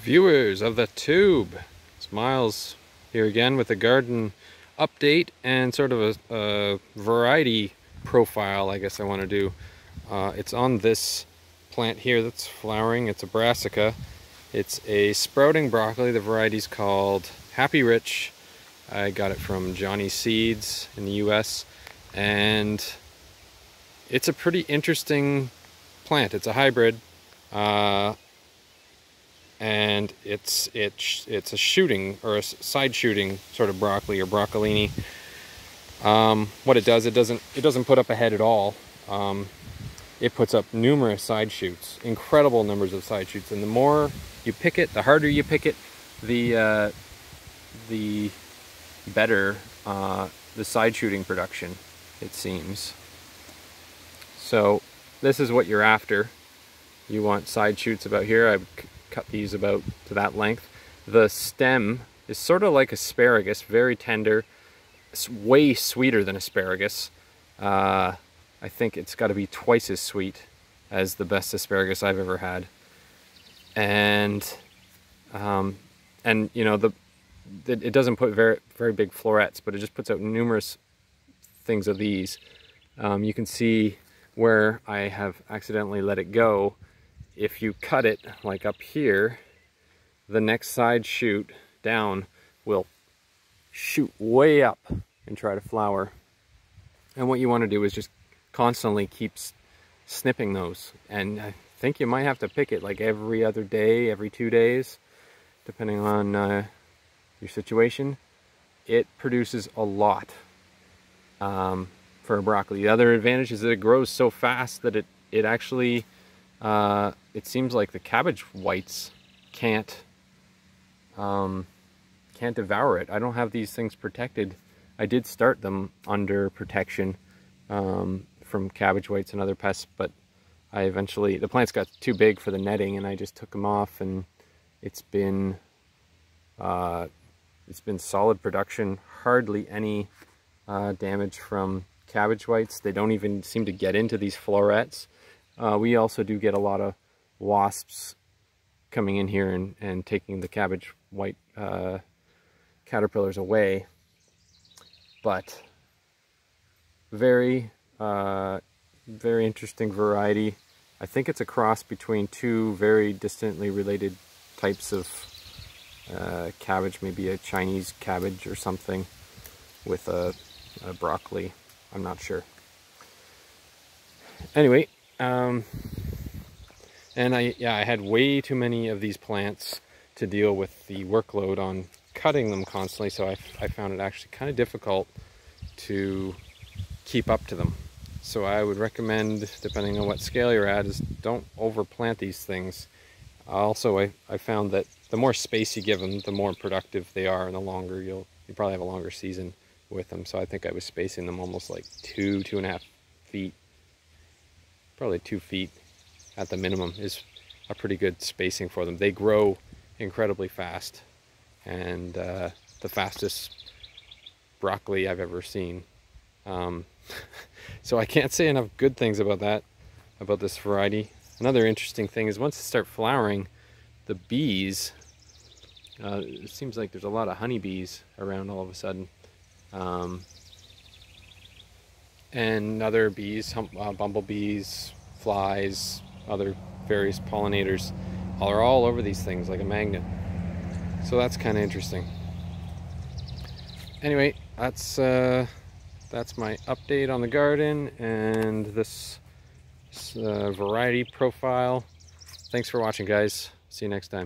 Viewers of the tube, it's Miles here again with a garden update and sort of a variety profile I guess I want to do. It's on this plant here that's flowering. It's a brassica. It's a sprouting broccoli. The variety's called Happy Rich. I got it from Johnny Seeds in the US, and it's a pretty interesting plant. It's a hybrid. And it's a shooting or a side shooting sort of broccoli or broccolini. What it does, it doesn't put up a head at all. It puts up numerous side shoots, incredible numbers of side shoots, and the more you pick it, the harder you pick it, the better the side shooting production, it seems. So this is what you're after. You want side shoots about here. I've cut these about to that length. The stem is sort of like asparagus, very tender. It's way sweeter than asparagus. I think it's got to be twice as sweet as the best asparagus I've ever had. And you know, it doesn't put very big florets, but it just puts out numerous things of these. You can see where I have accidentally let it go. If you cut it, like up here, the next side shoot down will shoot way up and try to flower. And what you want to do is just constantly keep snipping those. And I think you might have to pick it like every other day, every 2 days, depending on your situation. It produces a lot for a broccoli. The other advantage is that it grows so fast that it actually it seems like the cabbage whites can't devour it. I don't have these things protected. I did start them under protection from cabbage whites and other pests, but the plants got too big for the netting, and I just took them off, and it's been solid production. Hardly any damage from cabbage whites. They don't even seem to get into these florets. We also do get a lot of wasps coming in here and taking the cabbage white caterpillars away. But very interesting variety. I think it's a cross between two very distantly related types of cabbage, maybe a Chinese cabbage or something, with a broccoli. I'm not sure. Anyway, and I had way too many of these plants to deal with the workload on cutting them constantly, so I found it actually kind of difficult to keep up to them. So I would recommend, depending on what scale you're at, is don't overplant these things. Also, I found that the more space you give them, the more productive they are, and the longer you probably have a longer season with them. So I think I was spacing them almost like 2.5 feet. Probably 2 feet at the minimum is a pretty good spacing for them. They grow incredibly fast, and the fastest broccoli I've ever seen. So I can't say enough good things about this variety. Another interesting thing is once they start flowering, the bees, it seems like there's a lot of honeybees around all of a sudden. And other bees, bumblebees, flies, other various pollinators are all over these things like a magnet. So that's kind of interesting. Anyway, that's my update on the garden and this variety profile. Thanks for watching, guys. See you next time.